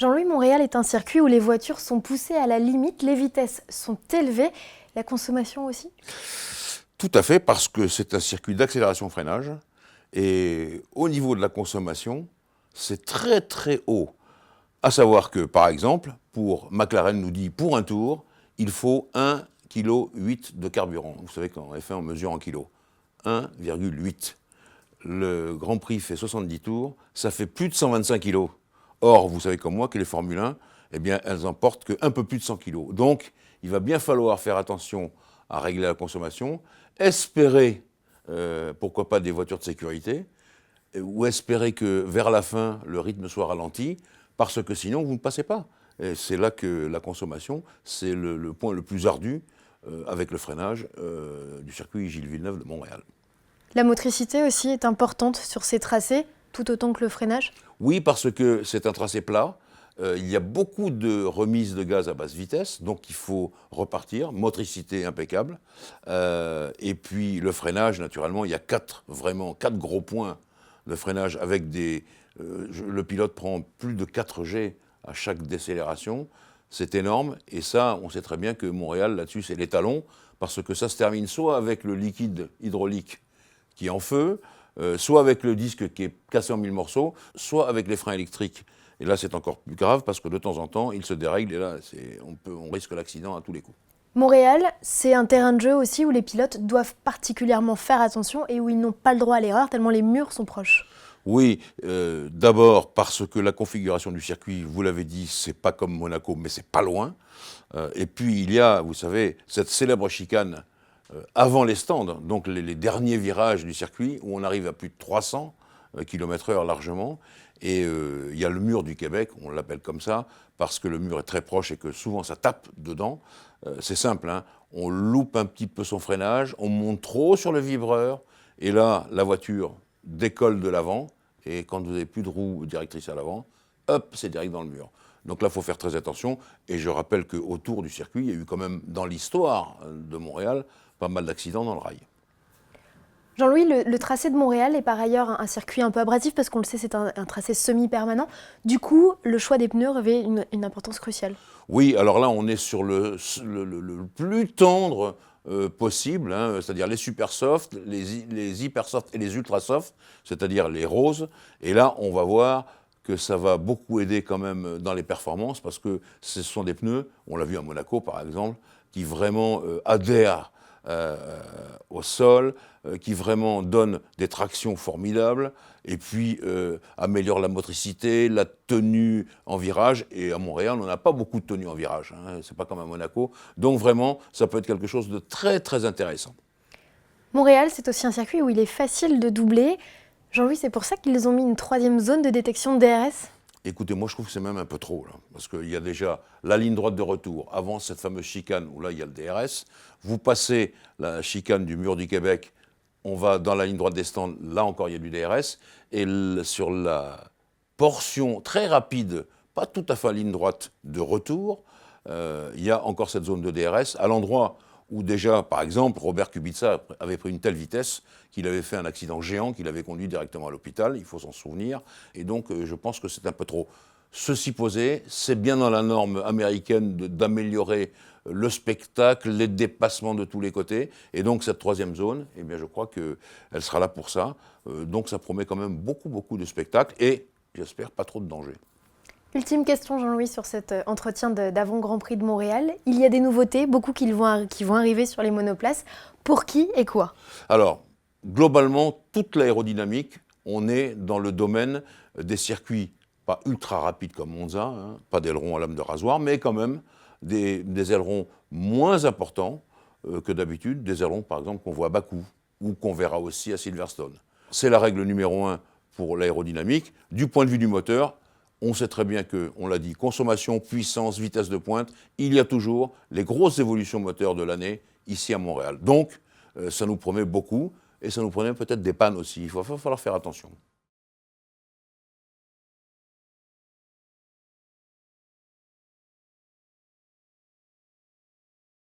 Jean-Louis, Montréal est un circuit où les voitures sont poussées à la limite, les vitesses sont élevées, la consommation aussi? Tout à fait, parce que c'est un circuit d'accélération-freinage. Et au niveau de la consommation, c'est très très haut. À savoir que, par exemple, McLaren nous dit, pour un tour, il faut 1,8 kg de carburant. Vous savez qu'en F1, on mesure en kilos. 1,8. Le Grand Prix fait 70 tours, ça fait plus de 125 kilos. Or, vous savez comme moi que les Formule 1, eh bien, elles emportent qu'un peu plus de 100 kilos. Donc, il va bien falloir faire attention à régler la consommation, espérer, pourquoi pas, des voitures de sécurité, ou espérer que vers la fin, le rythme soit ralenti, parce que sinon, vous ne passez pas. Et c'est là que la consommation, c'est le point le plus ardu avec le freinage du circuit Gilles Villeneuve de Montréal. La motricité aussi est importante sur ces tracés, tout autant que le freinage? Oui, parce que c'est un tracé plat. Il y a beaucoup de remises de gaz à basse vitesse, donc il faut repartir, motricité impeccable. Et puis le freinage, naturellement, il y a vraiment quatre gros points de freinage avec le pilote prend plus de 4 G à chaque décélération. C'est énorme. Et ça, on sait très bien que Montréal, là-dessus, c'est l'étalon, parce que ça se termine soit avec le liquide hydraulique qui est en feu, soit avec le disque qui est cassé en 1000 morceaux, soit avec les freins électriques. Et là, c'est encore plus grave parce que de temps en temps, il se dérègle et là, on risque l'accident à tous les coups. Montréal, c'est un terrain de jeu aussi où les pilotes doivent particulièrement faire attention et où ils n'ont pas le droit à l'erreur tellement les murs sont proches. Oui, d'abord parce que la configuration du circuit, vous l'avez dit, c'est pas comme Monaco, mais c'est pas loin. Et puis il y a, vous savez, cette célèbre chicane avant les stands, donc les derniers virages du circuit, où on arrive à plus de 300 km/h largement. Et il y a le mur du Québec, on l'appelle comme ça, parce que le mur est très proche et que souvent ça tape dedans. C'est simple, hein, on loupe un petit peu son freinage, on monte trop sur le vibreur, et là, la voiture décolle de l'avant, et quand vous n'avez plus de roue directrice à l'avant, hop, c'est direct dans le mur. Donc là, il faut faire très attention, et je rappelle qu'autour du circuit, il y a eu quand même, dans l'histoire de Montréal, pas mal d'accidents dans le rail. Jean-Louis, le tracé de Montréal est par ailleurs un circuit un peu abrasif parce qu'on le sait, c'est un tracé semi-permanent. Du coup, le choix des pneus revêt une importance cruciale. Oui, alors là, on est sur le plus tendre possible, hein, c'est-à-dire les super soft, les hyper soft et les ultra soft, c'est-à-dire les roses. Et là, on va voir que ça va beaucoup aider quand même dans les performances parce que ce sont des pneus, on l'a vu à Monaco par exemple, qui vraiment adhèrent au sol, qui vraiment donnent des tractions formidables et puis améliorent la motricité, la tenue en virage. Et à Montréal, on n'a pas beaucoup de tenue en virage, hein, c'est pas comme à Monaco. Donc vraiment, ça peut être quelque chose de très très intéressant. Montréal, c'est aussi un circuit où il est facile de doubler. Jean-Louis, c'est pour ça qu'ils ont mis une troisième zone de détection de DRS? Écoutez, moi je trouve que c'est même un peu trop, là, parce qu'il y a déjà la ligne droite de retour, avant cette fameuse chicane où là il y a le DRS, vous passez la chicane du mur du Québec, on va dans la ligne droite des stands, là encore il y a du DRS, et sur la portion très rapide, pas tout à fait à ligne droite de retour, il y a encore cette zone de DRS, à l'endroit où déjà, par exemple, Robert Kubica avait pris une telle vitesse qu'il avait fait un accident géant, qu'il avait conduit directement à l'hôpital, il faut s'en souvenir, et donc je pense que c'est un peu trop. Ceci posé, c'est bien dans la norme américaine d'améliorer le spectacle, les dépassements de tous les côtés, et donc cette troisième zone, eh bien je crois qu'elle sera là pour ça, donc ça promet quand même beaucoup, beaucoup de spectacles, et j'espère pas trop de danger. Ultime question, Jean-Louis, sur cet entretien d'avant Grand Prix de Montréal. Il y a des nouveautés, beaucoup qui vont arriver sur les monoplaces. Pour qui et quoi? Alors, globalement, toute l'aérodynamique, on est dans le domaine des circuits, pas ultra rapides comme Monza, hein, pas d'ailerons à lame de rasoir, mais quand même des ailerons moins importants que d'habitude, des ailerons par exemple qu'on voit à Bakou ou qu'on verra aussi à Silverstone. C'est la règle numéro 1 pour l'aérodynamique. Du point de vue du moteur, on sait très bien que, on l'a dit, consommation, puissance, vitesse de pointe, il y a toujours les grosses évolutions moteurs de l'année ici à Montréal. Donc, ça nous promet beaucoup et ça nous promet peut-être des pannes aussi. Il va falloir faire attention.